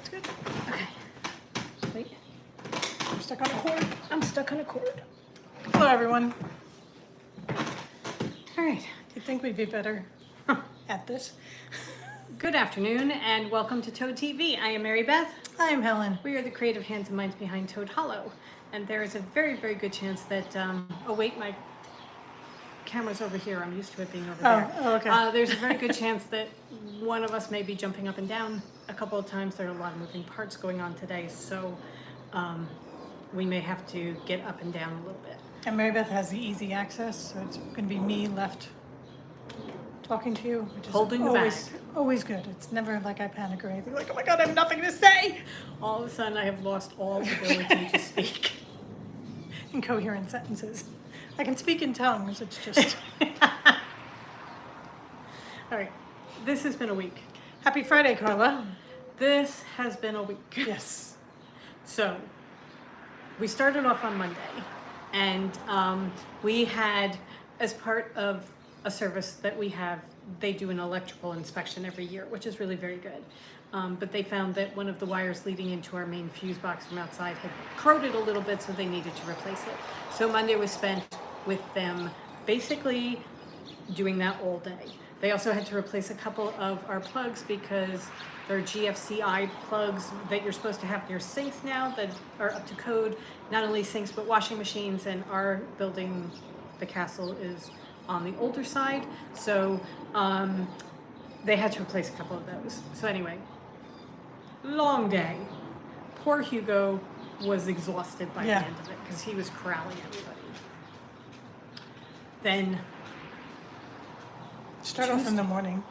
That's good. Okay. Wait. I'm stuck on a cord. I'm stuck on a cord. Hello, everyone. All right. Do you think we'd be better at this? Good afternoon and welcome to Toad TV. I am Mary Beth. I am Helen. We are the creative hands and minds behind Toad Hollow. And there is a very, very good chance that, oh wait, my camera's over here. I'm used to it being over there. Oh, okay. There's a very good chance that one of us may be jumping up and down a couple of times. There are a lot of moving parts going on today, so we may have to get up and down a little bit. And Mary Beth has the easy access, so it's going to be me left talking to you, which is Holding the always good. It's never like I panic or anything. Like, oh my God, I have nothing to say. All of a sudden, I have lost all ability to speak. Incoherent sentences. I can speak in tongues. It's just. All right, this has been a week. Happy Friday, Carla. This has been a week. Yes. So, we started off on Monday, and we had, as part of a service that we have, they do an electrical inspection every year, which is really very good. But they found that one of the wires leading into our main fuse box from outside had corroded a little bit, so they needed to replace it. So Monday was spent with them basically doing that all day. They also had to replace a couple of our plugs because they're GFCI plugs that you're supposed to have in your sinks now that are up to code. Not only sinks, but washing machines, and our building, the castle, is on the older side. So they had to replace a couple of those. So anyway, long day. Poor Hugo was exhausted by the end of it because he was corralling everybody. Then Start off in the morning.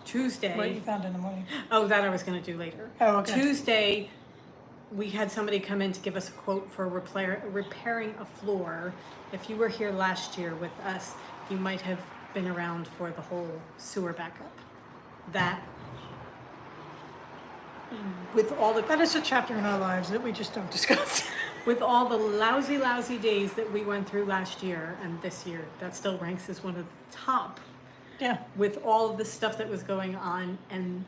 Tuesday. What you found in the morning. Oh, that I was going to do later. Oh, okay. Tuesday, we had somebody come in to give us a quote for repairing a floor. If you were here last year with us, you might have been around for the whole sewer backup. That, with all the... That is a chapter in our lives that we just don't discuss. With all the lousy days that we went through last year and this year, that still ranks as one of the top. Yeah. With all of the stuff that was going on, and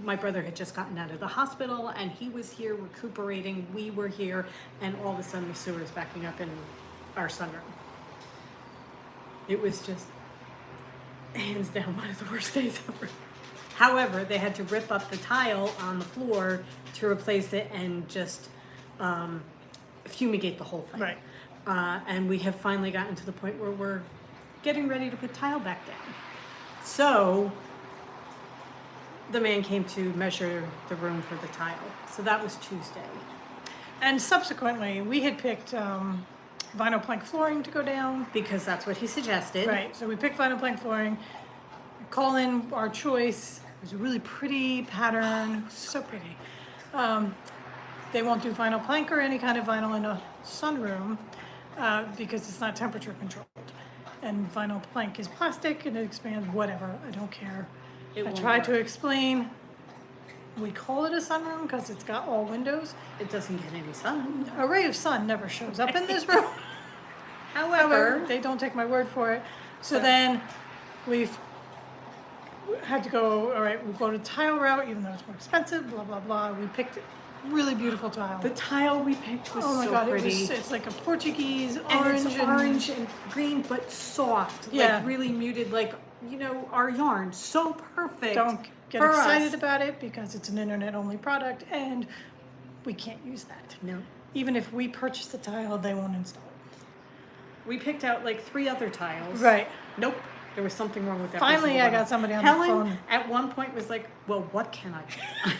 my brother had just gotten out of the hospital, and he was here recuperating, we were here, and all of a sudden the sewer is backing up in our sunroom. It was just, hands down, one of the worst days ever. However, they had to rip up the tile on the floor to replace it and just fumigate the whole thing. Right. And we have finally gotten to the point where we're getting ready to put tile back down. So the man came to measure the room for the tile. So that was Tuesday. And subsequently, we had picked vinyl plank flooring to go down. Because that's what he suggested. Right, so we picked vinyl plank flooring, call in our choice. It was a really pretty pattern, so pretty. They won't do vinyl plank or any kind of vinyl in a sunroom because it's not temperature controlled. And vinyl plank is plastic and it expands, whatever, I don't care. I tried to explain, we call it a sunroom because it's got all windows. It doesn't get any sun. A ray of sun never shows up in this room. However, they don't take my word for it. So then we've had to go, all right, we'll go to tile route, even though it's more expensive, blah, blah, blah. We picked really beautiful tile. The tile we picked was so pretty. It's like a Portuguese orange. And it's orange and green, but soft. Yeah. Like really muted, like, you know, our yarn. So perfect. Don't get excited about it because it's an internet-only product and we can't use that. No. Even if we purchase the tile, they won't install it. We picked out like 3 other tiles. Right. Nope. There was something wrong with that. Finally, I got somebody on the phone. Helen, at one point, was like, well, what can I do?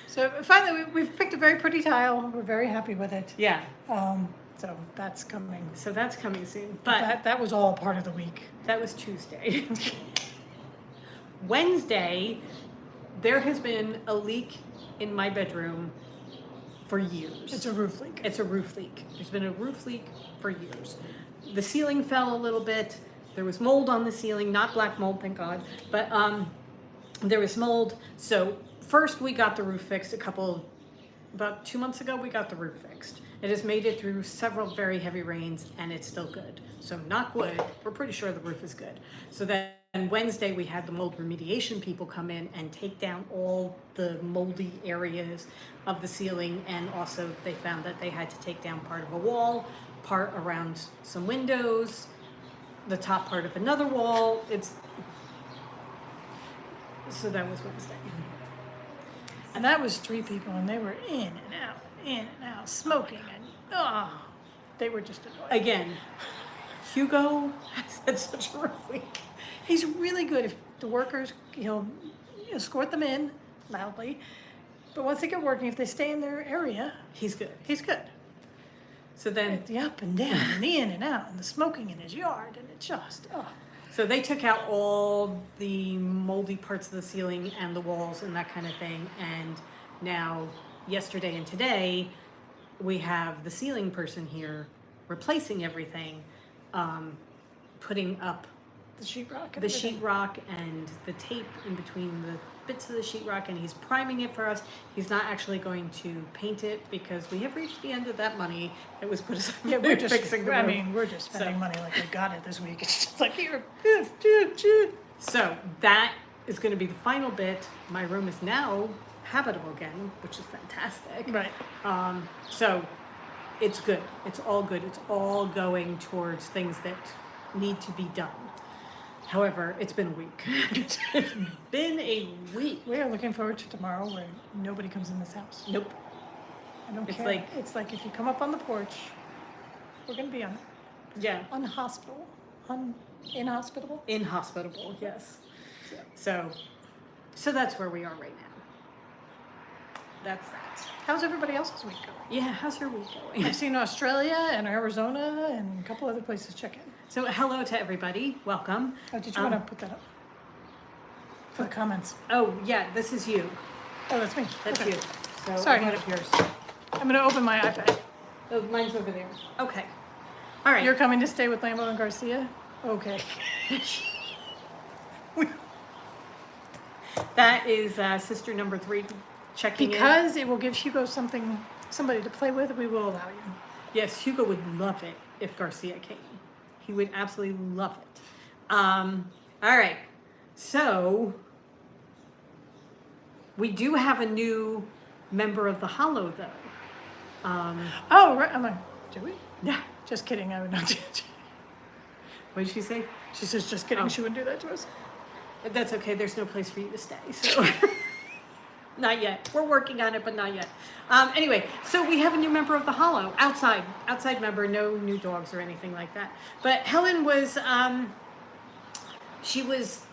So finally, we've picked a very pretty tile. We're very happy with it. Yeah. So that's coming. So that's coming soon. But that was all part of the week. That was Tuesday. Wednesday, there has been a leak in my bedroom for years. It's a roof leak. It's a roof leak. There's been a roof leak for years. The ceiling fell a little bit. There was mold on the ceiling, not black mold, thank God, but there was mold. So first we got the roof fixed about 2 months ago, we got the roof fixed. It has made it through several very heavy rains and it's still good. So knock wood, we're pretty sure the roof is good. So then Wednesday, we had the mold remediation people come in and take down all the moldy areas of the ceiling, and also they found that they had to take down part of a wall, part around some windows, the top part of another wall. So that was Wednesday. And that was 3 people, and they were in and out, smoking, and they were just annoying. Again, Hugo has had such a rough week. He's really good. If the workers, he'll escort them in loudly, but once they get working, if they stay in their area, He's good. he's good. So then, The up and down, and the in and out, and the smoking in his yard, and it just, so they took out all the moldy parts of the ceiling and the walls and that kind of thing. And now, yesterday and today, we have the ceiling person here replacing everything, putting up the sheetrock. the sheetrock and the tape in between the bits of the sheetrock, and he's priming it for us. He's not actually going to paint it because we have reached the end of that money that was put aside Yeah, for we're just, fixing the I roof. mean, we're just spending So- money like we got it this week. It's just like, here, So that is going to be the final bit. My room is now habitable again, which is fantastic. Right. So it's good. It's all good. It's all going towards things that need to be done. However, it's been a week. It's been a week. We are looking forward to tomorrow where nobody comes in this house. Nope. I don't It's care. like- It's like if you come up on the porch, we're going to be Yeah. inhospitable. Inhospitable? Inhospitable, yes. So that's where we are right now. That's that. How's everybody else's week going? Yeah, how's your week going? I've seen Australia and Arizona and a couple other places check in. So hello to everybody. Welcome. Oh, did you want to put that up? For the comments. Oh, yeah, this is you. Oh, that's me. That's Okay. you. So Sorry. I got up yours. I'm going to open my iPad. Oh, mine's over there. Okay. All right. You're coming to stay with Lambo and Garcia? Okay. That is sister number 3 checking in. Because it will give Hugo somebody to play with, we will allow you. Yes, Hugo would love it if Garcia came. He would absolutely love it. All right. So we do have a new member of the Hollow, though. Oh, right. I'm like, do we? Yeah. Just kidding. I would not do it. What did she say? She says, just kidding. Oh. She wouldn't do that to us. That's okay. There's no place for you to stay. So not yet. We're working on it, but not yet. Anyway, so we have a new member of the Hollow, outside member. No new dogs or anything like that. But Helen was, she was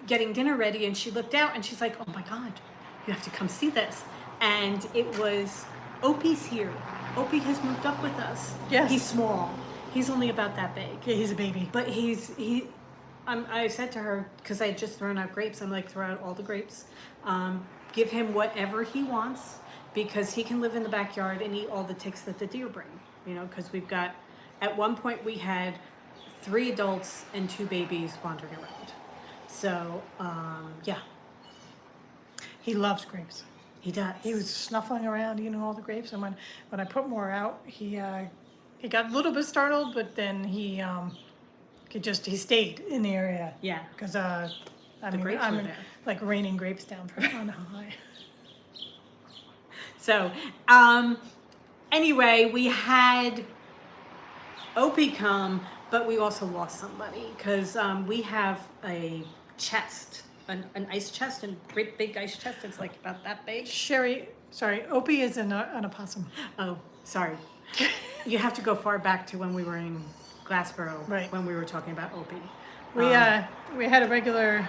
getting dinner ready, and she looked out, and she's like, "Oh my God, you have to come see this." And it was Opie's here. Opie has moved up with us. Yes. He's small. He's only about that big. Yeah, he's a baby. But I said to her, because I had just thrown out grapes, I'm like, throw out all the grapes. Give him whatever he wants, because he can live in the backyard and eat all the ticks that the deer bring. You know, because we've got, at one point we had 3 adults and 2 babies wandering around. So, yeah, He loves grapes. he does. He was snuffling around eating all the grapes, and when I put more out, he got a little bit startled, but then he stayed in the area. Yeah. Because I mean, grapes I'm were there. like raining grapes down from on high. So, anyway, we had Opie come, but we also lost somebody, because we have a chest, an ice chest, a great big ice chest. It's like about that big. Opie is an opossum. Oh, sorry. You have to go far back to when we were in Glassboro, Right. when we were talking about Opie. We had a regular.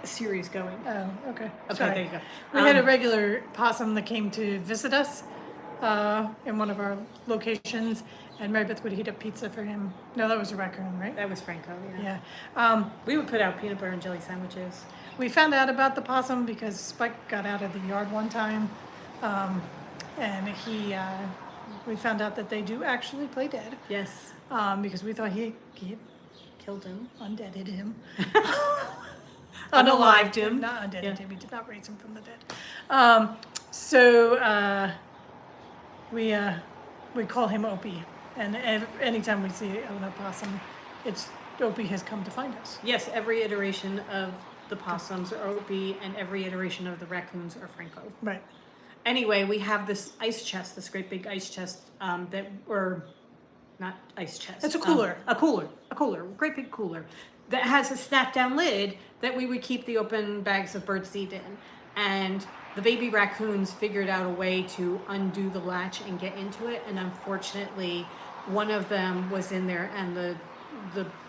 Series going. Oh, okay. Okay, Sorry. there you go. We had a regular possum that came to visit us in one of our locations, and Mary Beth would heat up pizza for him. No, that was a raccoon, right? That was Franco, yeah. Yeah. We would put out peanut butter and jelly sandwiches. We found out about the possum because Spike got out of the yard one time, and we found out that they do actually play dead, Yes. because we thought he Killed him. undeaded him. Unalived him. Not undeaded Yeah. him. He did not raise him from the dead. So we call him Opie, And anytime we see an opossum, Opie has come to find us. Yes, every iteration of the possums are Opie, and every iteration of the raccoons are Franco. Right. Anyway, we have this ice chest, this great big ice chest or not ice chest. It's a cooler. A cooler, great big cooler that has a snap down lid that we would keep the open bags of birdseed in. And the baby raccoons figured out a way to undo the latch and get into it. And unfortunately, one of them was in there and the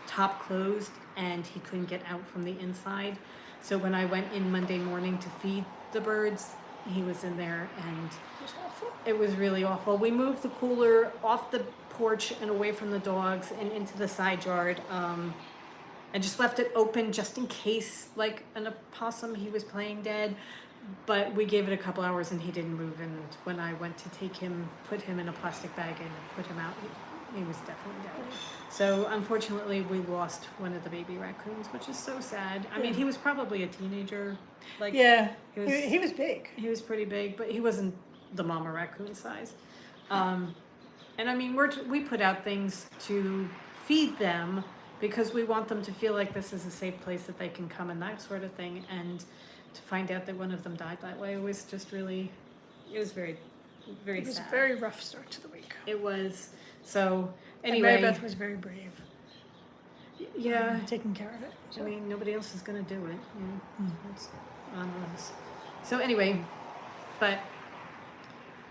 top closed and he couldn't get out from the inside. So when I went in Monday morning to feed the birds, he was in there and It was awful. it was really awful. We moved the cooler off the porch and away from the dogs and into the side yard, and just left it open just in case, like an opossum, he was playing dead. But we gave it a couple hours and he didn't move. And when I went to take him, put him in a plastic bag and put him out, he was definitely dead. So unfortunately, we lost one of the baby raccoons, which is so sad. I mean, he was probably a teenager. Like, Yeah, he he was big. he was pretty big, but he wasn't the mama raccoon size. And I mean, we put out things to feed them because we want them to feel like this is a safe place that they can come and that sort of thing. And to find out that one of them died that way was just really, it was very, very It was sad. a very rough start to the week. It was. So And anyway, Mary Beth was very brave. yeah. Taking care of it. I So. mean, nobody else is gonna do it. It's on us. So anyway, but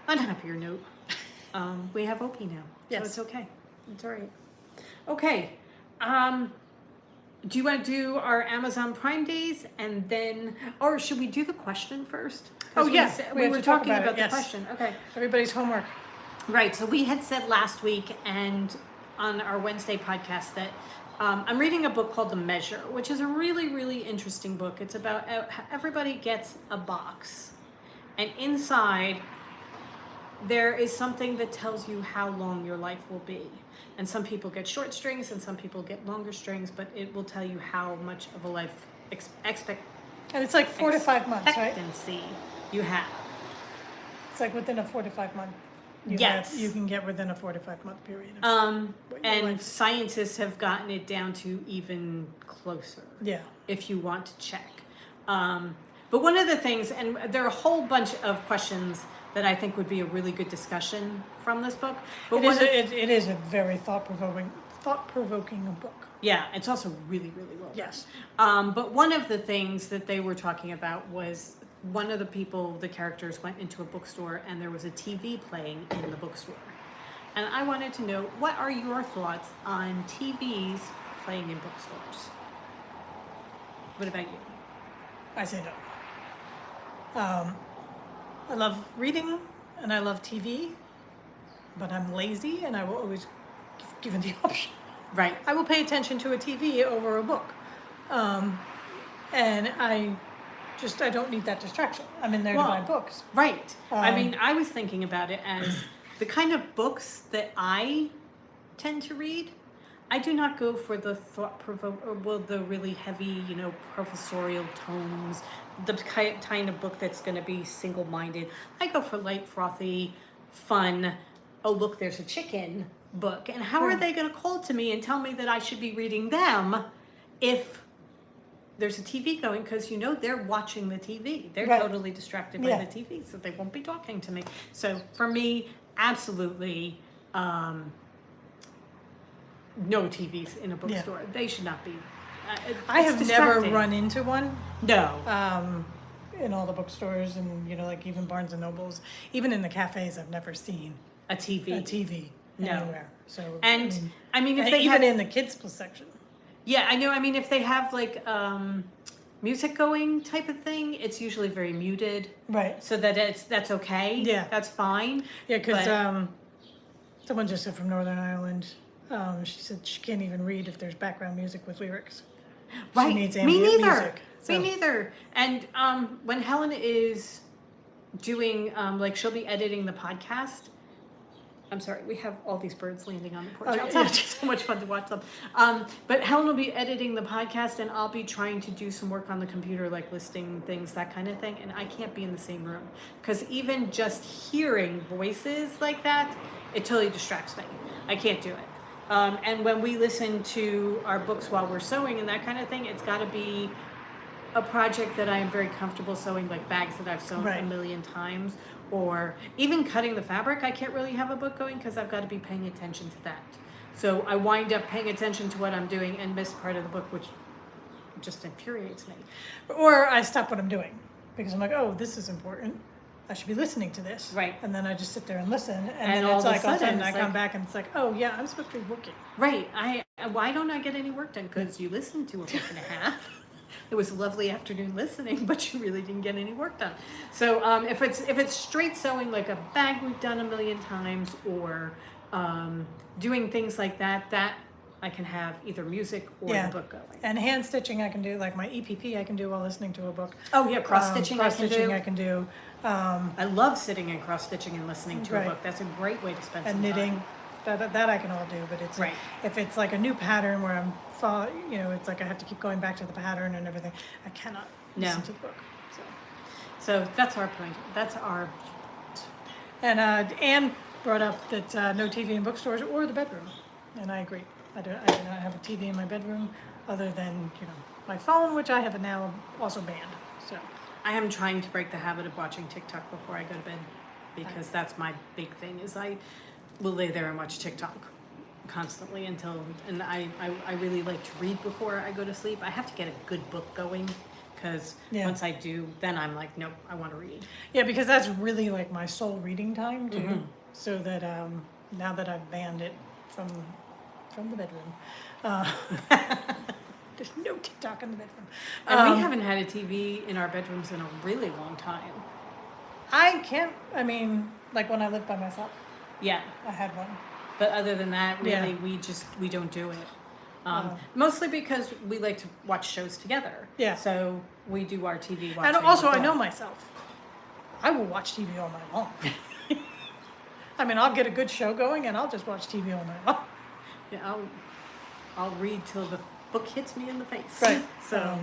on a happier note, we have Opie now. Yes. So it's okay. It's all right. Okay. Do you want to do our Amazon Prime days and then, or should we do the question first? 'Cause Oh, yeah. we We have were to talk talking about about it, the yes. question. Okay. Everybody's homework. Right. So we had said last week and on our Wednesday podcast that I'm reading a book called The Measure, which is a really, really interesting book. It's about everybody gets a box, and inside there is something that tells you how long your life will be. And some people get short strings and some people get longer strings, but it will tell you how much of a life And it's like 4 to 5 months, right? expectancy you have. It's like within a 4 to 5 month. Yes. You can get within a 4 to 5 month period. What your And life- scientists have gotten it down to even closer. Yeah. If you want to check. But one of the things, and there are a whole bunch of questions that I think would be a really good discussion from this book. But It is a very thought-provoking book. yeah, it's also really, really well. Yes. But one of the things that they were talking about was one of the people, the characters, went into a bookstore and there was a TV playing in the bookstore. And I wanted to know, what are your thoughts on TVs playing in bookstores? What about you? I say no. I love reading and I love TV, but I'm lazy and I will always, given the option, Right. I will pay attention to a TV over a book. And I don't need that distraction. I'm in there to buy Well, books. Right. I Um, mean, I was thinking about it as the kind of books that I tend to read. I do not go for the the really heavy, professorial tomes, the kind of book that's going to be single-minded. I go for light, frothy, fun, oh, look, there's a chicken book. And how are they going to call to me and tell me that I should be reading them if there's a TV going? Because, they're watching the TV. They're Right. totally distracted by Yeah. the TV, so they won't be talking to me. So for me, absolutely, no TVs in a bookstore. They should not be. I It's have never distracting. run into one. No. In all the bookstores and, like even Barnes and Nobles, even in the cafes, I've never seen A TV. a TV No. anywhere. So, And if and they even have, in the kids section. yeah, I know. I mean, if they have like music going type of thing, it's usually very muted, Right. so that that's okay. Yeah. That's fine. Yeah, because But- someone just said from Northern Ireland, she said she can't even read if there's background music with lyrics. Right. She needs Me ambient neither. music. Me So- neither. And when Helen is doing like she'll be editing the podcast. I'm sorry, we have all these birds landing on the porch Oh, yeah, outside. yeah. It's so much fun to watch them. But Helen will be editing the podcast, and I'll be trying to do some work on the computer, like listing things, that kind of thing. And I can't be in the same room because even just hearing voices like that, it totally distracts me. I can't do it. And when we listen to our books while we're sewing and that kind of thing, it's got to be a project that I am very comfortable sewing, like bags that I've sewn Right. a million times, or even cutting the fabric. I can't really have a book going because I've got to be paying attention to that. So I wind up paying attention to what I'm doing and miss part of the book, which just infuriates me. Or I stop what I'm doing because I'm like, oh, this is important. I should be listening to this. Right. And then I just sit there and listen. And And then all it's of a like all of a sudden, sudden I it's come like- back and it's like, oh yeah, I'm supposed to be working. Right. Why don't I get any work done? Because you listened to a book and a half. It was a lovely afternoon listening, but you really didn't get any work done. So if it's straight sewing, like a bag we've done a million times, or doing things like that I can have either music or Yeah. the book going. And hand stitching I can do, like my EPP I can do while listening to a book. Oh yeah, cross stitching. Cross stitching I can do. I love sitting and cross stitching and listening to Right. a book. That's a great way to spend some And knitting. time. That I can all do, but it's Right. if it's like a new pattern where it's like I have to keep going back to the pattern and everything. I cannot listen No. to the book. So that's our point. That's our. And Anne brought up that no TV in bookstores or the bedroom, and I agree. I do not have a TV in my bedroom other than my phone, which I have now also banned. So I am trying to break the habit of watching TikTok before I go to bed, because that's my big thing. Is I will lay there and watch TikTok constantly and I really like to read before I go to sleep. I have to get a good book going, because Yeah. once I do, then I'm like, nope, I want to read. yeah, because that's really like my sole reading time too. Mhm. So that now that I've banned it from the bedroom, there's no TikTok in the bedroom. And we haven't had a TV in our bedrooms in a really long time. I can't. I mean, like when I lived by myself, Yeah, I had one. but other than that, really, Yeah. we don't do it. Oh. Mostly because we like to watch shows together. Yeah. So we do our TV watching. And also, I before. know myself. I will watch TV all night long. I mean, I'll get a good show going, and I'll just watch TV all night long. Yeah, I'll read till the book hits me in the face. Right. So,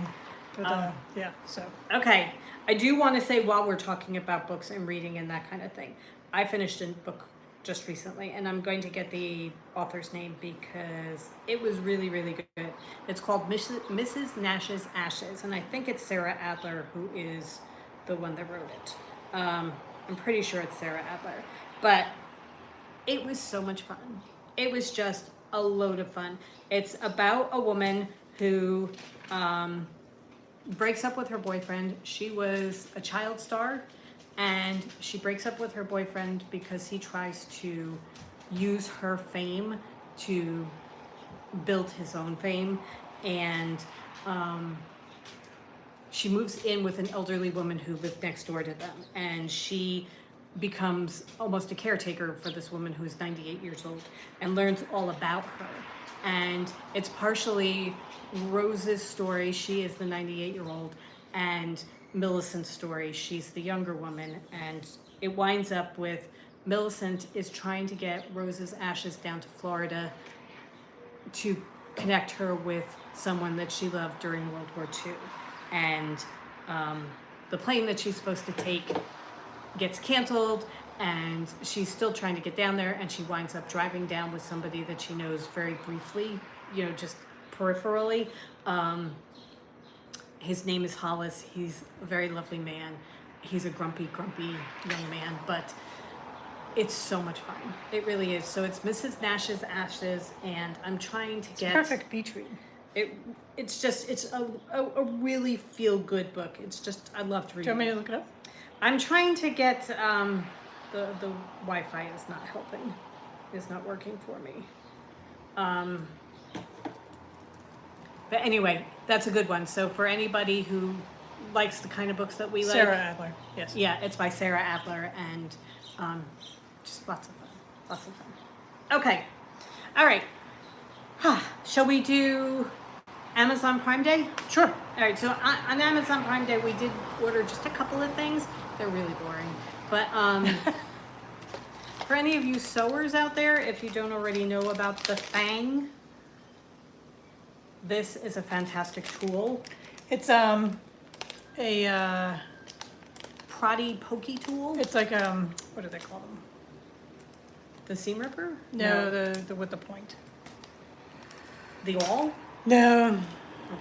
Yeah. So. okay. I do want to say, while we're talking about books and reading and that kind of thing, I finished a book just recently, and I'm going to get the author's name because it was really, really good. It's called Mrs. Nash's Ashes, and I think it's Sarah Adler who is the one that wrote it. I'm pretty sure it's Sarah Adler, but it was so much fun. It was just a load of fun. It's about a woman who breaks up with her boyfriend. She was a child star, and she breaks up with her boyfriend because he tries to use her fame to build his own fame. And she moves in with an elderly woman who lived next door to them, and she becomes almost a caretaker for this woman who's 98 years old and learns all about her. And it's partially Rose's story. She is the 98-year-old, and Millicent's story. She's the younger woman, and it winds up with Millicent is trying to get Rose's ashes down to Florida to connect her with someone that she loved during World War II. And the plane that she's supposed to take gets canceled, and she's still trying to get down there, and she winds up driving down with somebody that she knows very briefly, just peripherally. His name is Hollis. He's a very lovely man. He's a grumpy young man, but it's so much fun. It really is. So it's Mrs. Nash's Ashes, and I'm trying to get Perfect beach read. It's a really feel good book. It's just, I love to read. Do you want me to look it up? I'm trying to get the Wi-Fi is not helping. Is not working for me. But anyway, that's a good one. So for anybody who likes the kind of books that we like, Sarah Adler. Yes. yeah, it's by Sarah Adler, and just lots of fun. Okay, all right. Shall we do Amazon Prime Day? Sure. All right, so on Amazon Prime Day, we did order just a couple of things. They're really boring. But for any of you sewers out there, if you don't already know about the Fang, this is a fantastic tool. It's a Proddy pokey tool. it's like what do they call them? The seam ripper? No, the with the point. The awl? No.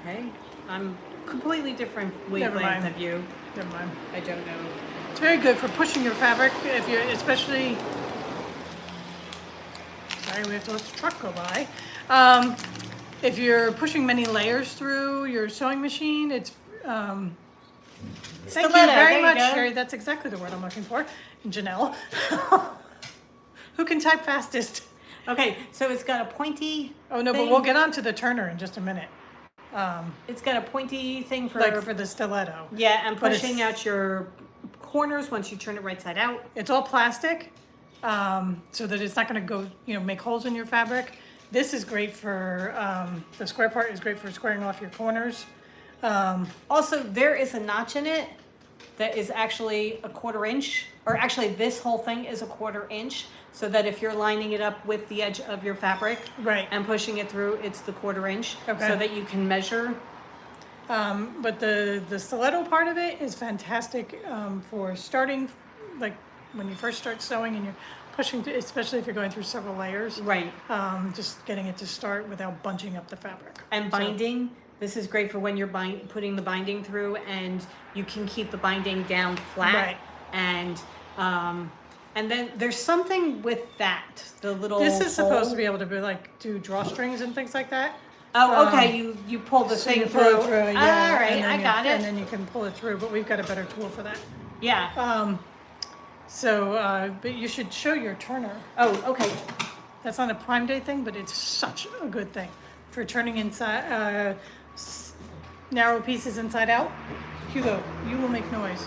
Okay. I'm completely different Never wavelength mind. of you. Never mind. I don't know. It's very good for pushing your fabric if you're especially. Sorry, we have to let the truck go by. If you're pushing many layers through your sewing machine, it's. Thank you Stiletto, very there you much, go. Sherry. That's exactly the word I'm looking for. Janelle. Who can type fastest? Okay, so it's got a pointy. Oh no, but thing. we'll get on to the turner in just a minute. It's got a pointy thing for. Like for the stiletto. Yeah, and But pushing it's- out your corners once you turn it right side out. It's all plastic, so that it's not going to go, make holes in your fabric. This is great for the square part is great for squaring off your corners. Also, there is a notch in it that is actually a 1/4 inch, or actually this whole thing is a 1/4 inch, so that if you're lining it up with the edge of your fabric Right. and pushing it through, it's the 1/4 inch, Okay. so that you can measure. But the stiletto part of it is fantastic for starting, like when you first start sewing and you're pushing, especially if you're going through several layers. Right. Just getting it to start without bunching up the fabric. And So- binding, this is great for when you're putting the binding through, and you can keep the binding down flat. Right. And then there's something with that, the little This is supposed hole. to be able to be like do drawstrings and things like that. Oh, okay, you pull the So thing you pull through. it through, yeah, All right, and then I you- got And it. then you can pull it through, but we've got a better tool for that. Yeah. But you should show your turner. Oh, okay. That's not a Prime Day thing, but it's such a good thing for turning inside narrow pieces inside out. Hugo, you will make noise.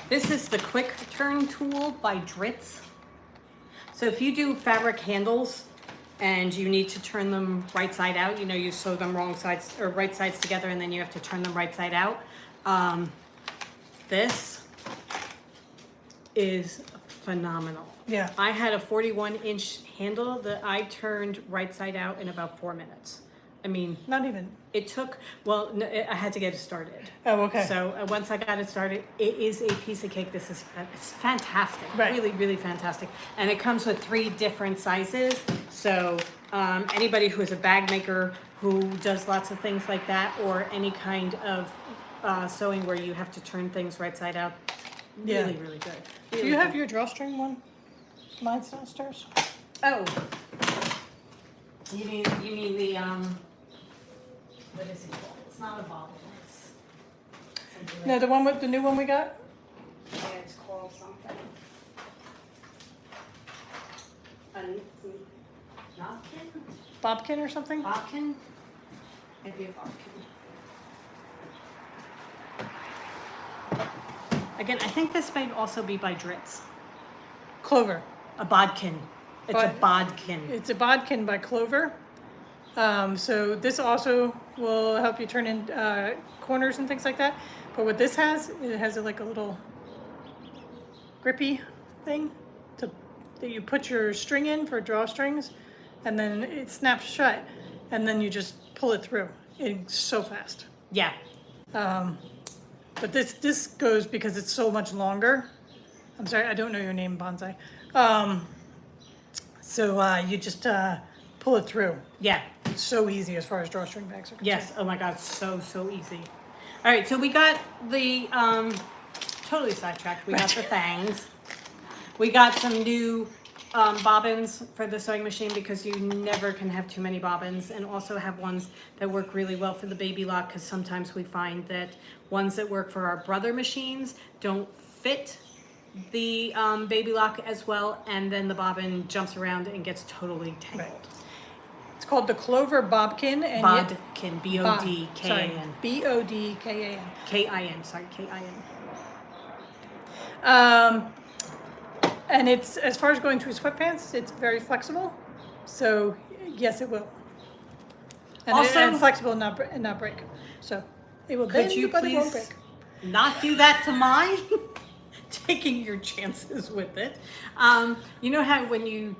This is the quick turn tool by Dritz. So if you do fabric handles and you need to turn them right side out, you sew them wrong sides or right sides together, and then you have to turn them right side out. This is phenomenal. Yeah. I had a 41-inch handle that I turned right side out in about 4 minutes. I mean, Not even. it took, well, no, I had to get it started. Oh, okay. So once I got it started, it is a piece of cake. It's fantastic, Right. really, really fantastic. And it comes with 3 different sizes. So anybody who is a bag maker who does lots of things like that, or any kind of sewing where you have to turn things right side out, Yeah. really, really good. Do Really you have good. your drawstring one? Mine's downstairs. Oh, you mean the what is it called? It's not a bobbin. It's something No, the one with the new one we got. yeah, it's called something. A napkin? Bobkin or something. Bobkin? Maybe a bobkin. Again, I think this might also be by Dritz. Clover. A bodkin. It's a bodkin. It's a bodkin by Clover. So this also will help you turn in corners and things like that. But what this has, it has like a little grippy thing that you put your string in for drawstrings, and then it snaps shut, and then you just pull it through. It's so fast. Yeah. But this goes because it's so much longer. I'm sorry, I don't know your name, Bonsai. So you just pull it through. Yeah. It's so easy as far as drawstring bags are concerned. Yes. Oh my God. So easy. All right. So we got the totally sidetracked. We got the fangs. We got some new bobbins for the sewing machine, because you never can have too many bobbins, and also have ones that work really well for the baby lock, because sometimes we find that ones that work for our brother machines don't fit the baby lock as well, and then the bobbin jumps around and gets totally tangled. Right. It's called the Clover Bobkin. And Bodkin, B-O-D-K-A-N. B-O-D-K-A-N. K-I-N, sorry, K-I-N. And it's, as far as going through sweatpants, it's very flexible. So yes, it will. And Also- and flexible and not break. So it will bend, Could you but it won't please break. not do that to mine? Taking your chances with it. You know how when you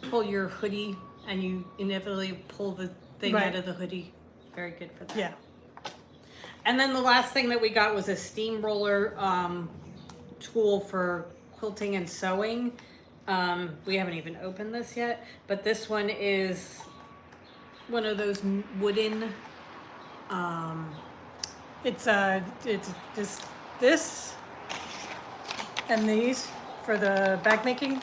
pull your hoodie and you inevitably pull the thing Right. out of the hoodie. Very good for that. Yeah. And then the last thing that we got was a steamroller tool for quilting and sewing. We haven't even opened this yet, but this one is one of those wooden. It's this and these for the bag making.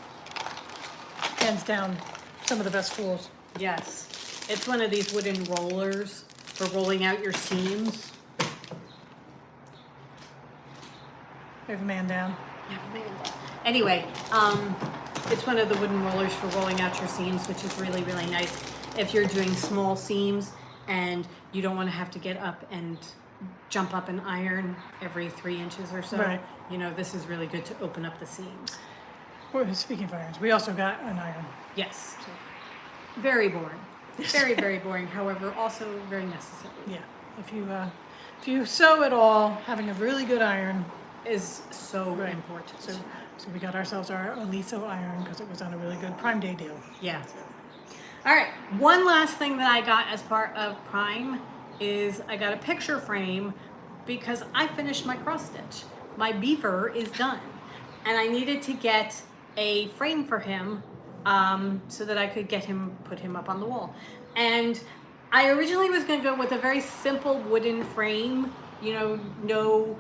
Hands down, some of the best tools. Yes, it's one of these wooden rollers for rolling out your seams. We have a man down. Anyway, it's one of the wooden rollers for rolling out your seams, which is really, really nice if you're doing small seams and you don't want to have to get up and jump up and iron every 3 inches or so. Right. You know, this is really good to open up the seams. Well, speaking of irons, we also got an iron. Yes. Very boring. Very, very boring. However, also very necessary. Yeah. If you sew at all, having a really good iron. Is so Right. important. So we got ourselves our Aliso iron because it was on a really good Prime Day deal. Yeah. All right. One last thing that I got as part of Prime is I got a picture frame because I finished my cross stitch. My beaver is done, and I needed to get a frame for him so that I could put him up on the wall. And I originally was going to go with a very simple wooden frame. You know, no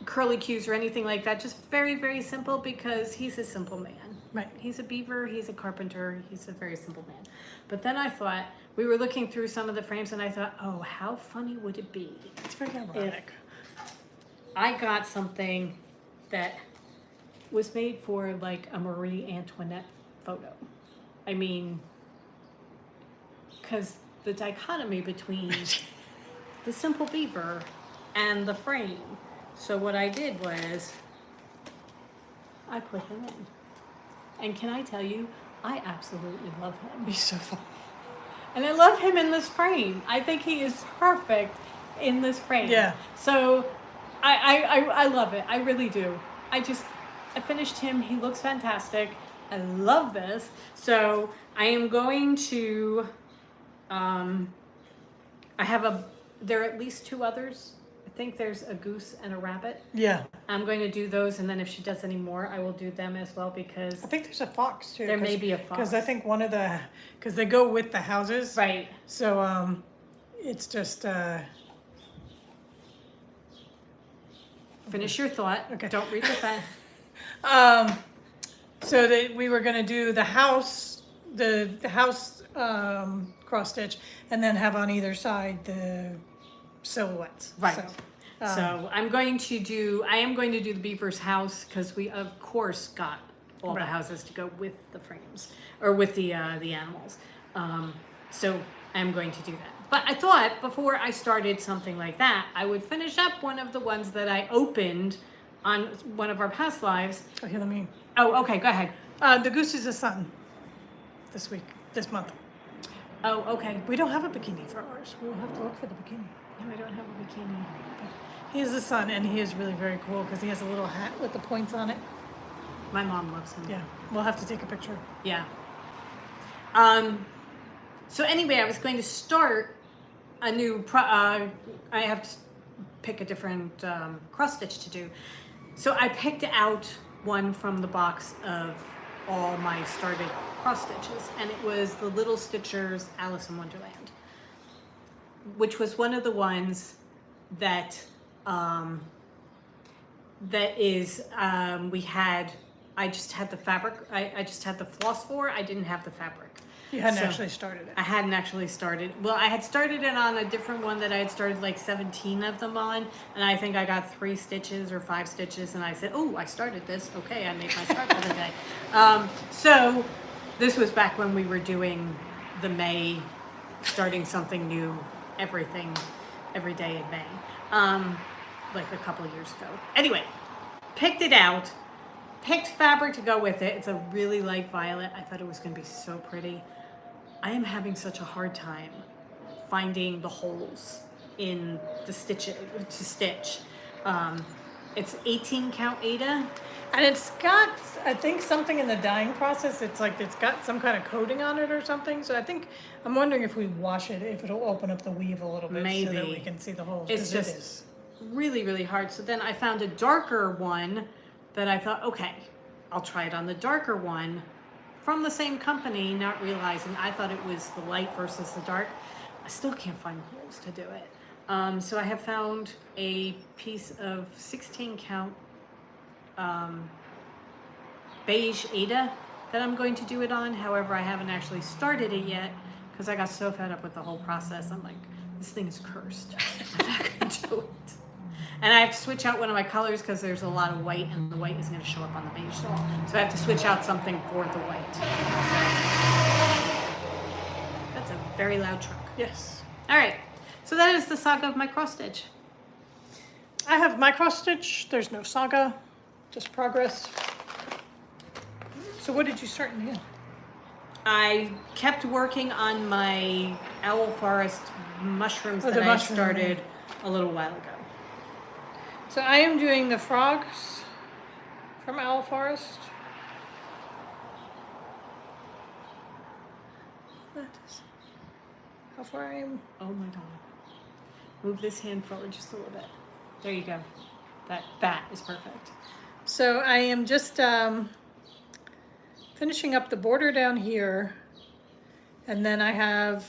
curly cues or anything like that. Just very, very simple because he's a simple man. Right. He's a beaver, he's a carpenter, he's a very simple man. But then I thought, we were looking through some of the frames and I thought, oh, how funny would it be It's very ironic. I got something that was made for like a Marie Antoinette photo. I mean, because the dichotomy between the simple beaver and the frame. So what I did was I put him in. And can I tell you, I absolutely love him. He's so fun. And I love him in this frame. I think he is perfect in this frame. Yeah. So I love it. I really do. I finished him. He looks fantastic. I love this. So I am going to, there are at least 2 others. I think there's a goose and a rabbit. Yeah. I'm going to do those, and then if she does any more, I will do them as well because I think there's a fox too. there may be a fox. Because I think because they go with the houses. Right. So it's just Finish your thought. Okay. Don't read the back. so that we were gonna do the house cross stitch, and then have on either side the silhouettes. Right. So, So I am going to do the beaver's house because we of course got all the Right. houses to go with the frames or with the animals. So I'm going to do that. But I thought before I started something like that, I would finish up one of the ones that I opened on one of our past lives. oh, here, let me. Oh, okay, go ahead. The goose is a son. This month. Oh, okay. We don't have a bikini for ours. We will have to look for the bikini. No, I don't have a bikini. He is a son, and he is really very cool because he has a little hat with the points on it. My mom loves him. Yeah, we'll have to take a picture. Yeah. So anyway, I was going to start a new, I have to pick a different cross stitch to do. So I picked out one from the box of all my started cross stitches, and it was the Little Stitchers Alice in Wonderland, which was one of the ones that I just had the fabric, I just had the floss for, I didn't have the fabric. You hadn't So, actually started it. I hadn't actually started. Well, I had started it on a different one that I had started like 17 of them on, and I think I got 3 stitches or 5 stitches, and I said, oh, I started this. Okay, I made my start for the day. So this was back when we were doing the May, starting something new, every day in May, like a couple of years ago. Anyway, picked it out, picked fabric to go with it. It's a really light violet. I thought it was going to be so pretty. I am having such a hard time finding the holes in the stitch to stitch. It's 18 count Ada. And it's got, I think, something in the dyeing process. It's like it's got some kind of coating on it or something. So I think I'm wondering if we wash it, if it'll open up the weave a little bit, so that we Maybe. can see the holes. It's 'cause it just is. really, really hard. So then I found a darker one that I thought, okay, I'll try it on the darker one from the same company, not realizing I thought it was the light versus the dark. I still can't find holes to do it. So I have found a piece of 16 count beige Ada that I'm going to do it on. However, I haven't actually started it yet because I got so fed up with the whole process. I'm like, this thing is cursed. I'm not going to do it. And I have to switch out one of my colors because there's a lot of white and the white is going to show up on the beige. So I have to switch out something for the white. That's a very loud truck. Yes. All right. So that is the saga of my cross stitch. I have my cross stitch. There's no saga, just progress. So what did you start in the end? I kept working on my owl forest mushrooms that the I mushroom, started a little while ago. So I am doing the frogs from Owl Forest. That is how far I am. Oh my god. Move this hand forward just a little bit. There you go. That is perfect. So I am just finishing up the border down here, and then I have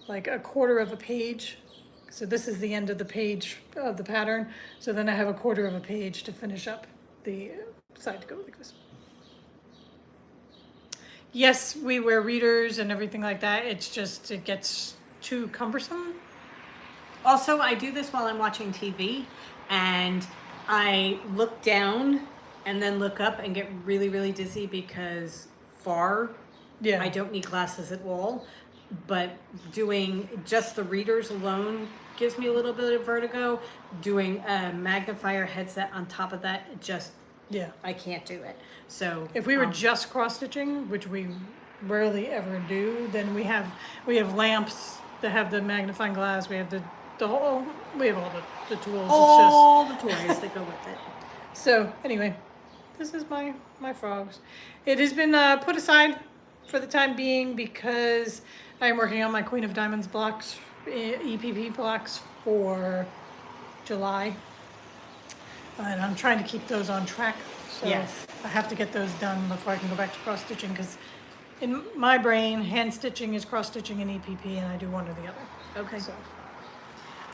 like a quarter of a page. So this is the end of the page of the pattern. So then I have a quarter of a page to finish up the side to go like this. Yes, we wear readers and everything like that. It's just, it gets too cumbersome. Also, I do this while I'm watching TV, and I look down and then look up and get really, really dizzy because Yeah. I don't need glasses at all. But doing just the readers alone gives me a little bit of vertigo. Doing a magnifier headset on top of that, Yeah. I can't do it. So If we were just cross stitching, which we rarely ever do, then we have lamps that have the magnifying glass. We have we have all the tools. all the toys that go with it. So anyway, this is my frogs. It has been put aside for the time being because I am working on my Queen of Diamonds blocks, EPP blocks for July. And I'm trying to keep those on track. So Yes. I have to get those done before I can go back to cross stitching, because in my brain, hand stitching is cross stitching and EPP, and I do one or the other. Okay. So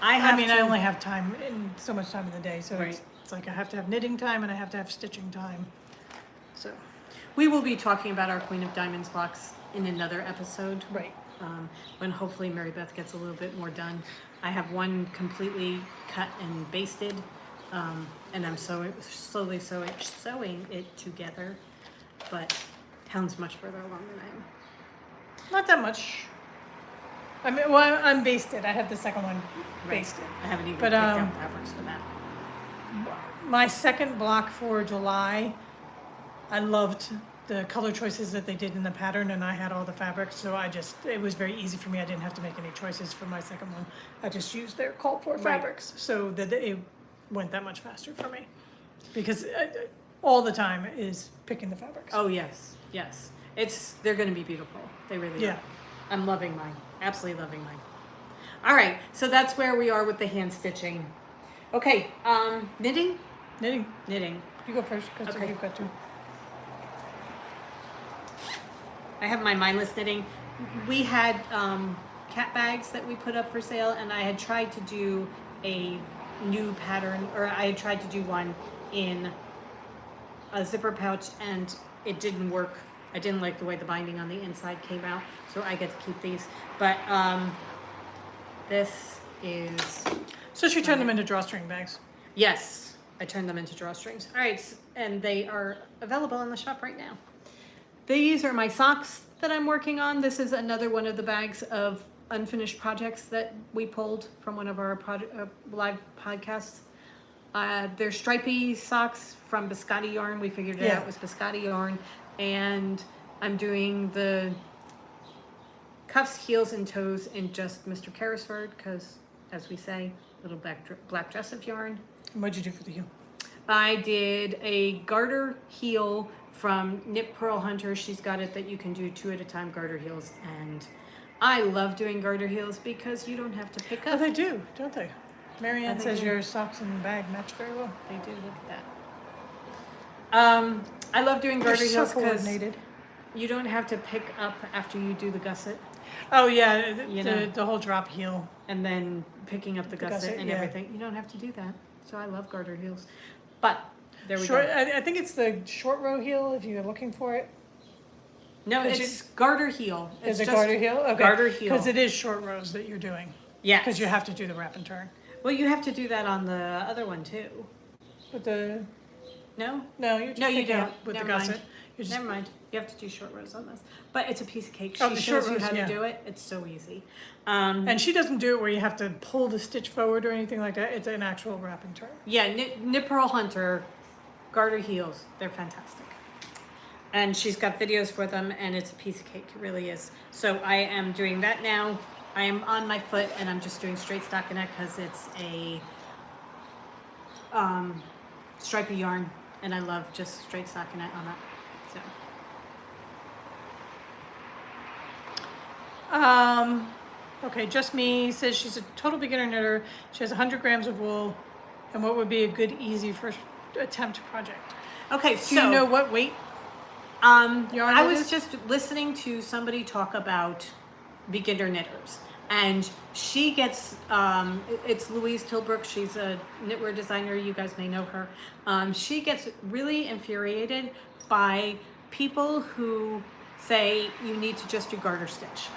I I only have time in so much time in the day, so Right. it's like I have to have knitting time and I have to have stitching time. So We will be talking about our Queen of Diamonds blocks in another episode. right. When hopefully Mary Beth gets a little bit more done. I have one completely cut and basted, and I'm slowly sewing it together. But Helen's much further along than I am. Not that much. I mean, well, I'm basted. I have the second one basted. I haven't even But, picked out fabrics for that. My second block for July, I loved the color choices that they did in the pattern, and I had all the fabrics, so it was very easy for me. I didn't have to make any choices for my second one. I just used their called for fabrics, so that it went that much faster for me. Because all the time is picking the fabrics. Oh yes, yes. They're going to be beautiful. They really Yeah. are. I'm loving mine. Absolutely loving mine. All right, so that's where we are with the hand stitching. Okay, knitting. Knitting. You go first, because Okay. you've got to. I have my mindless knitting. We had cat bags that we put up for sale, and I had tried to do a new pattern, or I had tried to do one in a zipper pouch, and it didn't work. I didn't like the way the binding on the inside came out, so I get to keep these. But this is, So she turned them into drawstring bags. yes, I turned them into drawstrings. All right, and they are available in the shop right now. These are my socks that I'm working on. This is another one of the bags of unfinished projects that we pulled from one of our live podcasts. They're stripy socks from Biscotti yarn. We figured it out was Biscotti yarn. And I'm doing the cuffs, heels, and toes in just Mr. Carrisford because, as we say, little black dress of yarn. And what'd you do for the heel? I did a garter heel from Knit Pearl Hunter. She's got it that you can do 2 at a time garter heels, and I love doing garter heels because you don't have to pick Oh, up. they do, don't they? Marianne they says do. your socks and bag match very well. They do, look at that. I love doing garter They're so heels because coordinated. you don't have to pick up after you do the gusset Oh yeah, You know. the whole drop heel. and then picking up the gusset, gusset, and yeah. everything. You don't have to do that. So I love garter heels. But there we Short, go. I think it's the short row heel if you're looking for it. No, Cause it's garter heel. Is It's it just garter heel? Okay. Garter heel. Because it is short rows that you're doing. Yes. Because you have to do the wrap and turn. Well, you have to do that on the other one too. With the No? no, you're just No, you picking don't. up with Never the gusset. mind. You're just, Never mind. You have to do short rows on this. But it's a piece of cake. She Oh, the short shows you rows, how yeah. to do it. It's so easy. and she doesn't do it where you have to pull the stitch forward or anything like that. It's an actual wrap and turn. Yeah, Knit Pearl Hunter, garter heels. They're fantastic. And she's got videos for them, and it's a piece of cake. It really is. So I am doing that now. I am on my foot, and I'm just doing straight stockinette because it's a stripy yarn, and I love just straight stockinette on that. So. Okay, Just Me says she's a total beginner knitter. She has 100 grams of wool. And what would be a good, easy first attempt project? Okay, Do you know what weight? yarn I it was is? just listening to somebody talk about beginner knitters, and she gets it's Louise Tilbrook. She's a knitwear designer. You guys may know her. She gets really infuriated by people who say you need to just do garter stitch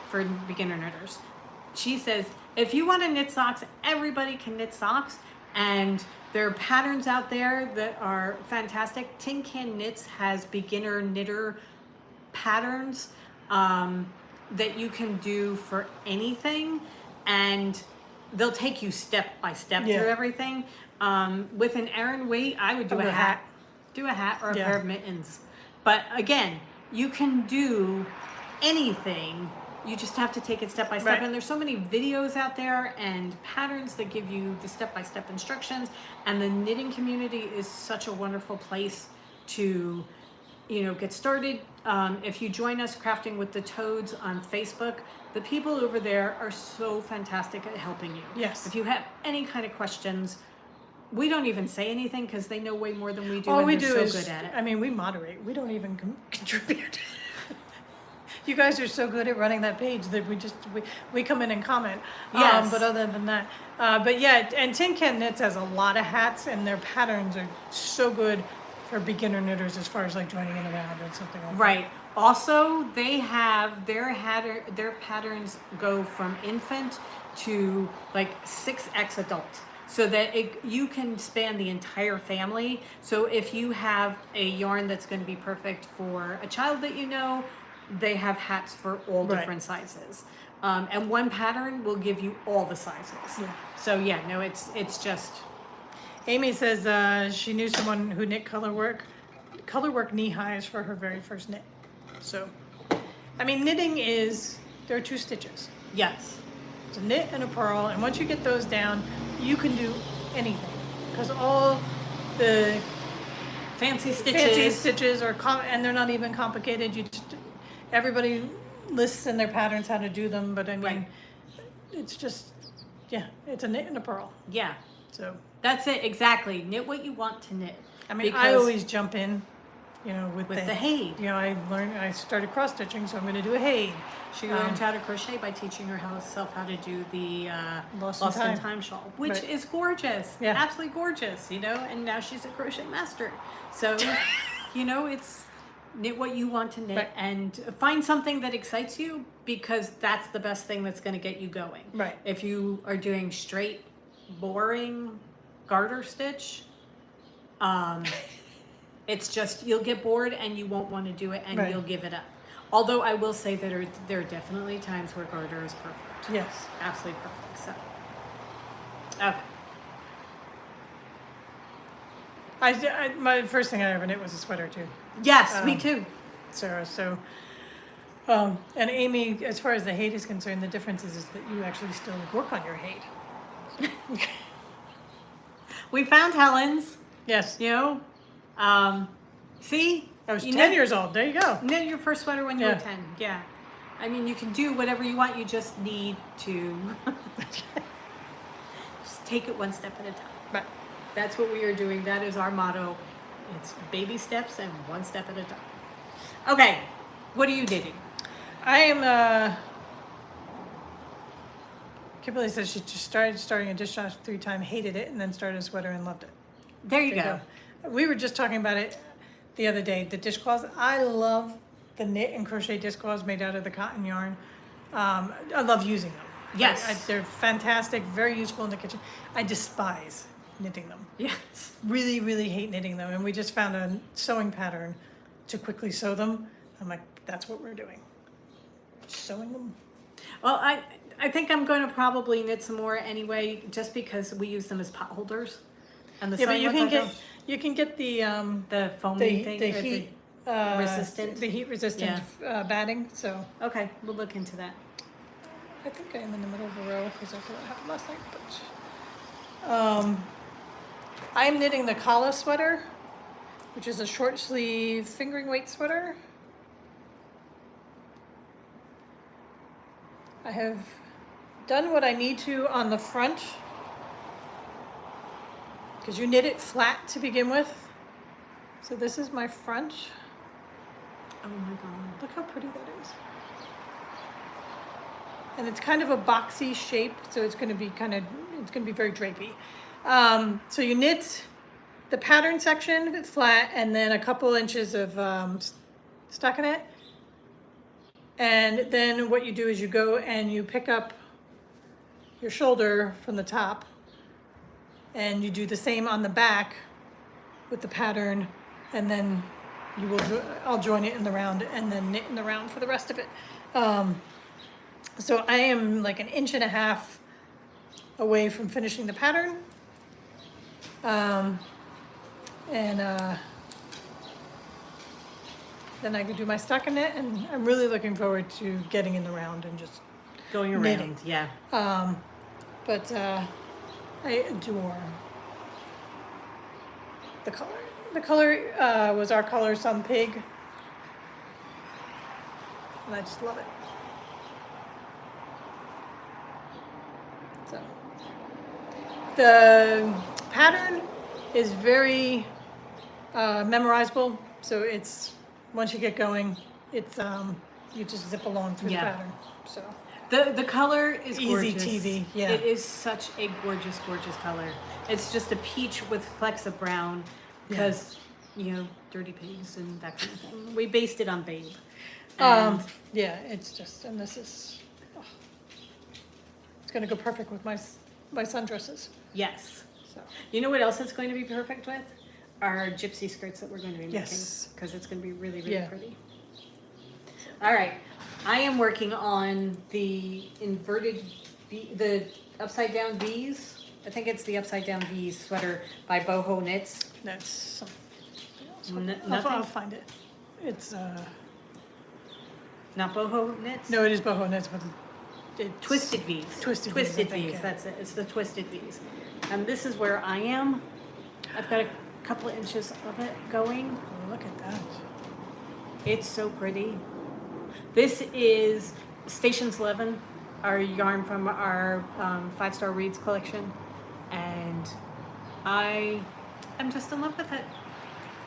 for beginner knitters. She says if you want to knit socks, everybody can knit socks, and there are patterns out there that are fantastic. Tin Can Knits has beginner knitter patterns that you can do for anything, and they'll take you step by step Yeah. through everything. With an Aran weight, I would do Or a a hat. hat. Do a hat or a Yeah. pair of mittens. But again, you can do anything. You just have to take it step by step. Right. And there's so many videos out there and patterns that give you the step-by-step instructions. And the knitting community is such a wonderful place to, get started. If you join us Crafting with the Toads on Facebook, the people over there are so fantastic at helping you. Yes. If you have any kind of questions, we don't even say anything because they know way more than we do. All and we they're do so is, good at it. we moderate. We don't even contribute. You guys are so good at running that page that we come in and comment. Yes. But other than that, but yeah, and Tin Can Knits has a lot of hats, and their patterns are so good for beginner knitters as far as like joining in around and something like that. Right. Also, they have their patterns go from infant to like 6X adult, so that you can span the entire family. So if you have a yarn that's going to be perfect for a child that they have hats for all Right. different sizes. And one pattern will give you all the sizes. Yeah. So yeah, no, it's just, Amy says she knew someone who knit colorwork knee highs for her very first knit. So, knitting there are 2 stitches. yes. It's a knit and a purl, and once you get those down, you can do anything. Because all the Fancy stitches. fancy stitches are and they're not even complicated. Everybody lists in their patterns how to do them, but Right. it's just, it's a knit and a purl. Yeah. So, That's it, exactly. Knit what you want to knit. I Because- always jump in, with the Haid. I started cross stitching, so I'm going to do a Haid. She learned how to crochet by teaching herself how to do the Lost Lost in in Time. Time shawl, which Right. is gorgeous. Yeah. Absolutely gorgeous, and now she's a crochet master. So, it's knit what you want to knit Right. and find something that excites you, because that's the best thing that's going to get you going. Right. If you are doing straight, boring garter stitch, it's just, you'll get bored and you won't want to do it, and Right. you'll give it up. Although I will say that there are definitely times where garter is perfect. Yes. Absolutely perfect. So, okay. My first thing I ever knit was a sweater too, Yes, me too. Sarah. So, and Amy, as far as the Haid is concerned, the difference is that you actually still work on your Haid. We found Helen's. Yes. You know, see, I was You 10 knit- years old. There you go. knit your first sweater when you were Yeah. 10. Yeah, I mean, you can do whatever you want. You just need to just take it one step at a time. Right. That's what we are doing. That is our motto. It's baby steps and one step at a time. Okay, what are you knitting? I am, Kimberly says she just starting a dishwasher 3 times, hated it, and then started a sweater and loved it. There you There go. you go. We were just talking about it the other day, the dishcloths. I love the knit and crochet dishcloths made out of the cotton yarn. I love using them. Yes. They're fantastic, very useful in the kitchen. I despise knitting them. Yes. Really, really hate knitting them. And we just found a sewing pattern to quickly sew them. I'm like, that's what we're doing. Sewing them. Well, I think I'm going to probably knit some more anyway, just because we use them as pot holders. And the Yeah, but sewing you ones can I get don't- you can get the foamy thing. the or heat resistant? the heat resistant batting. So Okay, we'll look into that. I think I am in the middle of a row because that's what happened last night. But I'm knitting the collar sweater, which is a short sleeve fingering weight sweater. I have done what I need to on the front because you knit it flat to begin with. So this is my front. Oh my god. Look how pretty that is. And it's kind of a boxy shape, so it's going to be very drapey. So you knit the pattern section flat and then a couple inches of stockinette. And then what you do is you go and you pick up your shoulder from the top and you do the same on the back with the pattern, and then you will I'll join it in the round and then knit in the round for the rest of it. So I am like 1.5 inches away from finishing the pattern. Then I can do my stockinette, and I'm really looking forward to getting in the round and just Going around, knitting. yeah. But I adore the color. The color was our color Some Pig, and I just love it. So the pattern is very memorizable. So it's once you get going, it's you just zip along through Yeah. the pattern. So The color is Easy gorgeous. TV, yeah. It is such a gorgeous, gorgeous color. It's just a peach with flecks of brown because, dirty pigs and that kind of thing. We based it on Babe. And yeah, it's just, and this is, it's gonna go perfect with my sundresses. yes. So You know what else it's going to be perfect with? Our gypsy skirts that we're going to be making. Yes. Because it's going to be really, really Yeah. pretty. All right. I am working on the inverted V, the upside down V's. I think it's the upside down V's sweater by Boho Knits. that's something else. Nothing? I'll find it. It's Not Boho Knits? no, it is boho knits, but it's Twisted V's. Twisted V's, I think, V's. yeah. That's it. It's the Twisted V's. And this is where I am. I've got a couple of inches of it going. Oh, look at that. It's so pretty. This is Stations 11, our yarn from our 5-Star Reads collection. And I am just in love with it.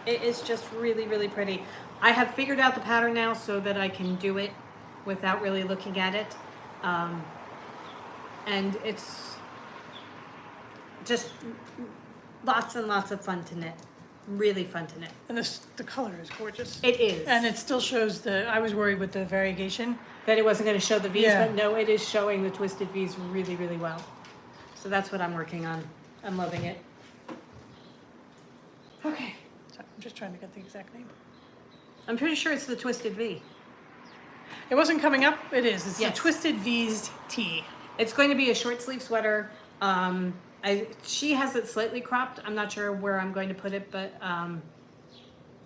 It is just really, really pretty. I have figured out the pattern now so that I can do it without really looking at it. And it's just lots and lots of fun to knit. Really fun to knit. And the color is gorgeous. It is. And it still shows I was worried with the variegation. That it wasn't going to show the V's, Yeah. but no, it is showing the twisted V's really, really well. So that's what I'm working on. I'm loving it. Okay. So I'm just trying to get the exact name. I'm pretty sure it's the twisted V. It wasn't coming up. It is. It's Yes. the Twisted V's tee. It's going to be a short sleeve sweater. She has it slightly cropped. I'm not sure where I'm going to put it, but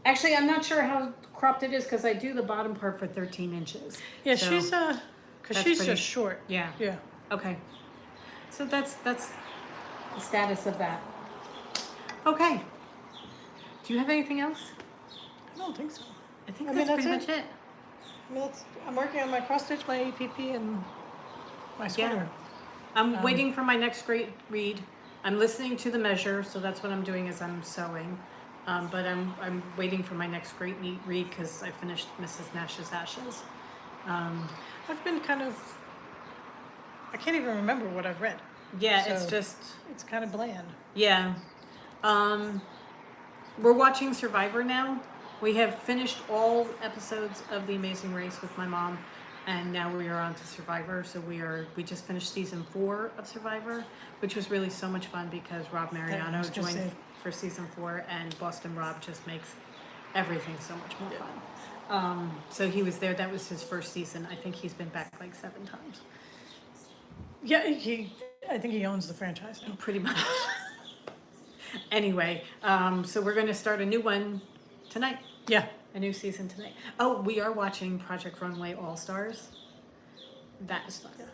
actually, I'm not sure how cropped it is because I do the bottom part for 13 inches. Yeah, So, she's because that's she's pretty- just short. Yeah. Yeah. Okay. So that's the status of that. Okay. Do you have anything else? I don't think so. I think I mean, that's that's pretty much it. I mean, I'm working on my cross stitch, my APP, and my sweater. I'm waiting for my next great read. I'm listening to the measure, so that's what I'm doing as I'm sewing. But I'm waiting for my next great read because I finished Mrs. Nash's Ashes. I've been kind of. I can't even remember what I've read. Yeah, So, it's just It's kind of bland. yeah. We're watching Survivor now. We have finished all episodes of The Amazing Race with my mom, and now we are on to Survivor. So we just finished season 4 of Survivor, which was really so much fun because Rob Mariano joined for season 4, and Boston Rob just makes everything so much more fun. So he was there. That was his first season. I think he's been back like 7 times. Yeah, I think he owns the franchise now. Pretty much. Anyway, so we're going to start a new one tonight. Yeah. A new season tonight. Oh, we are watching Project Runway All Stars. That is fun. Yeah.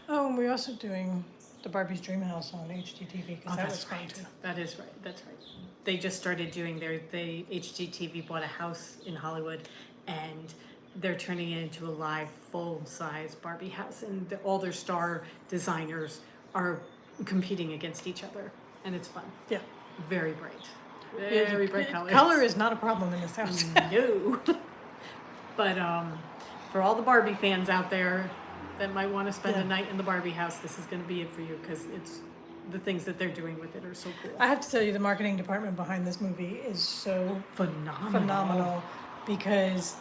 Oh, and we're also doing the Barbie's Dream House on HGTV because that was fun too. That is right. That's right. They just started doing the HGTV bought a house in Hollywood, and they're turning it into a live full-size Barbie house, and all their star designers are competing against each other, and it's fun. Yeah. Very bright. Very bright colors. Color is not a problem in this house. No. But for all the Barbie fans out there that might want to spend a night in the Barbie house, this is going to be it for you because it's the things that they're doing with it are so cool. I have to tell you, the marketing department behind this movie is so phenomenal because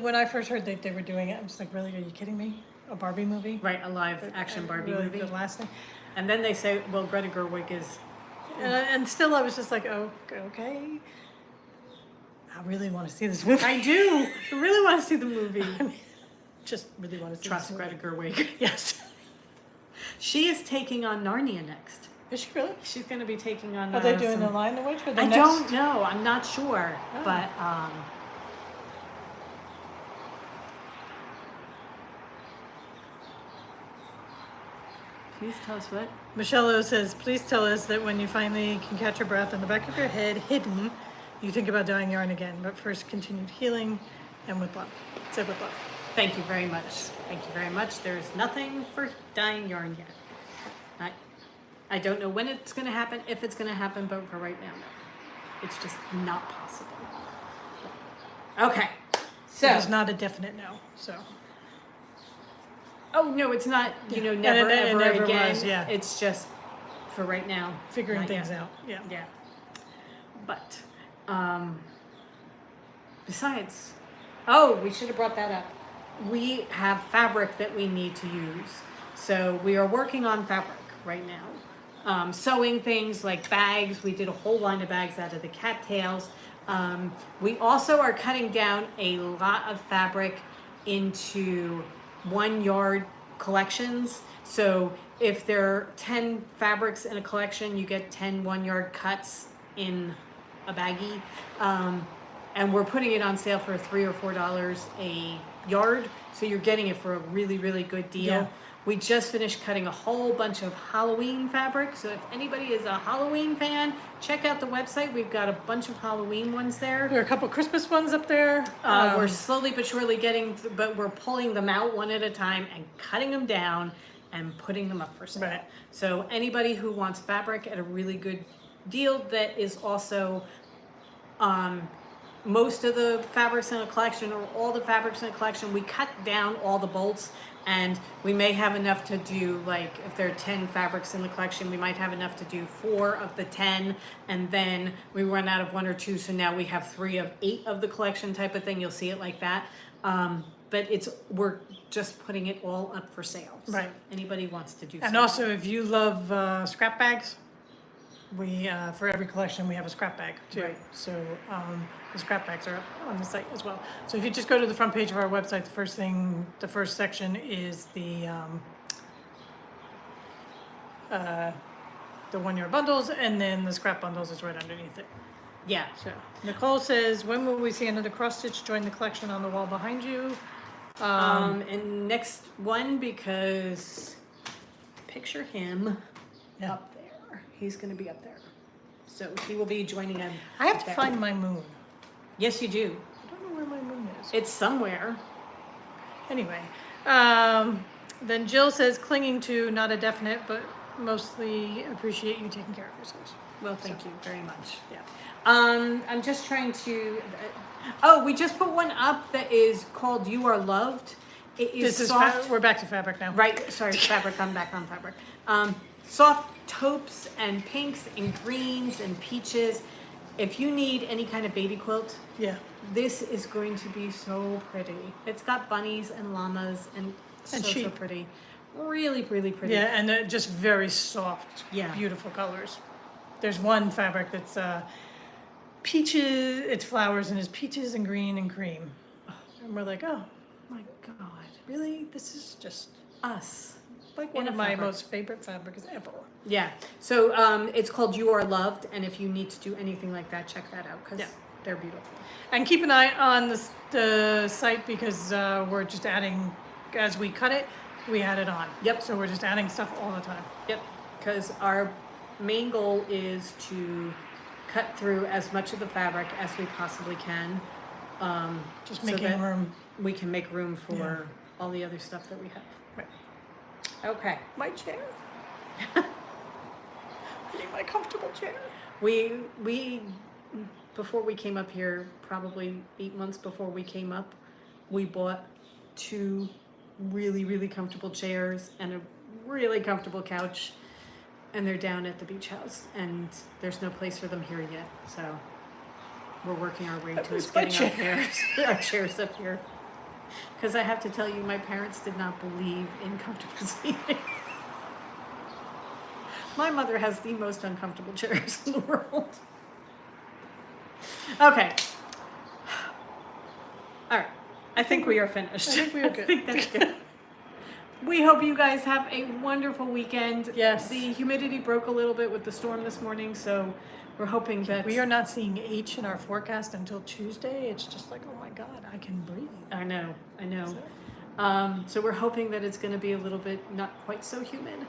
when I first heard that they were doing it, I was like, really, are you kidding me? A Barbie movie? Right, a live action Barbie really movie. The last thing. And then they say, well, Greta Gerwig is... And still I was just like, oh, okay. I really want to see this movie. I do. I really want to see the movie. I mean, just really want to see Trust this movie. Greta Gerwig. Yes. She is taking on Narnia next. Is she really? She's going to be taking on... Are they doing The Lion, the Witch? Or the I next? don't know. I'm not sure. Oh. But... Please tell us what. Michelle O says, please tell us that when you finally can catch your breath in the back of your head, hidden, you think about dyeing yarn again. But first, continued healing and with love. Said with love. Thank you very much. Thank you very much. There is nothing for dyeing yarn yet. I don't know when it's going to happen, if it's going to happen, but for right now, no. It's just not possible. Okay. So. It is not a definite no. So. Oh, no, it's not, never, And ever never again. was, yeah. It's just for right now. Figuring not things yet. out. Yeah. Yeah. But, besides, we should have brought that up. We have fabric that we need to use. So we are working on fabric right now. Sewing things like bags. We did a whole line of bags out of the cattails. We also are cutting down a lot of fabric into 1 yard collections. So if there are 10 fabrics in a collection, you get 10 1 yard cuts in a baggie. And we're putting it on sale for $3 or $4 a yard. So you're getting it for a really, really good deal. Yeah. We just finished cutting a whole bunch of Halloween fabric. So if anybody is a Halloween fan, check out the website. We've got a bunch of Halloween ones there. There are a couple Christmas ones up there. We're slowly but surely but we're pulling them out one at a time and cutting them down and putting them up for sale. Right. So anybody who wants fabric at a really good deal that is also most of the fabrics in a collection or all the fabrics in a collection, we cut down all the bolts, and we may have enough to do, like, if there are 10 fabrics in the collection, we might have enough to do 4 of the 10, and then we run out of 1 or 2, so now we have 3 of 8 of the collection type of thing. You'll see it like that. But we're just putting it all up for sale. So Right. anybody wants to do And so. also, if you love scrap bags, we for every collection we have a scrap bag too. Right. So the scrap bags are up on the site as well. So if you just go to the front page of our website, the first section is the 1 yard bundles, and then the scrap bundles is right underneath it. Yeah. So Nicole says, when will we see another cross stitch join the collection on the wall behind you? And next one, because picture him Yeah. up there. He's going to be up there. So he will be joining him. I have up to there. find my moon. Yes, you do. I don't know where my moon is. It's somewhere. Anyway, then Jill says, clinging to, not a definite, but mostly appreciate you taking care of yourselves. Well, thank you very much. Yeah. I'm just trying to. Oh, we just put one up that is called "You Are Loved." It is soft. We're back to fabric now. Right. Sorry, fabric. I'm back on fabric. Soft taupes and pinks and greens and peaches. If you need any kind of baby quilt, Yeah. this is going to be so pretty. It's got bunnies and llamas and so sheep. pretty. Really, really pretty. Yeah, and they're just very soft, Yeah. beautiful colors. There's one fabric that's peaches, it's flowers, and it's peaches and green and cream. And we're like, oh, My God. really? This is just Us. like In one a of my fabric. most favorite fabrics ever. Yeah. So it's called You Are Loved, and if you need to do anything like that, check that out because Yeah. they're beautiful. And keep an eye on the site because we're just adding, as we cut it, we add it on. Yep. So we're just adding stuff all the time. Yep. Because our main goal is to cut through as much of the fabric as we possibly can. Just so making that room. We can make room for Yeah. all the other stuff that we have. Right. Okay. My chair. Getting my comfortable chair. We before we came up here, probably 8 months before we came up, we bought 2 really, really comfortable chairs and a really comfortable couch, and they're down at the beach house, and there's no place for them here yet. So we're working our way towards my getting our chairs up here. Because I have to tell you, my parents did not believe in comfortable seating. My mother has the most uncomfortable chairs in the world. Okay. All right. I think we are finished. I think we are good. I think that's good. We hope you guys have a wonderful weekend. Yes. The humidity broke a little bit with the storm this morning, so we're hoping that We are not seeing H in our forecast until Tuesday. It's just like, oh my God, I can breathe. I know. So- So we're hoping that it's going to be a little bit not quite so humid.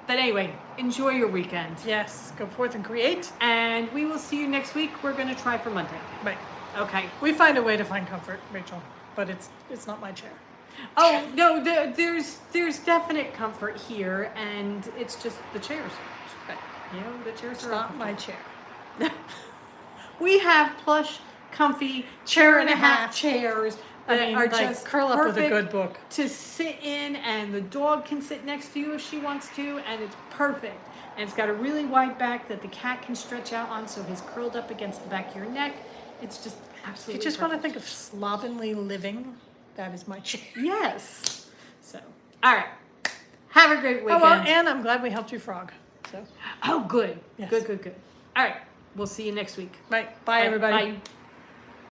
But anyway, enjoy your weekend. Yes, go forth and create. And we will see you next week. We're going to try for Monday. Right. Okay. We find a way to find comfort, Rachel, but it's not my chair. Oh, no, there's definite comfort here, and it's just the chairs. Right. You know, the chairs It's are not my uncomfortable. chair. We have plush, comfy chair and a half chairs that are just curl up with a perfect good book. to sit in, and the dog can sit next to you if she wants to, and it's perfect. And it's got a really wide back that the cat can stretch out on, so he's curled up against the back of your neck. It's just If absolutely you just want to perfect. think of slovenly living, that is my chair. Yes. So, all right. Have a great Oh, weekend. well, and I'm glad we helped you frog. So, Oh, good. Yes. Good. All right. We'll see you next week. right. Bye, everybody. Bye.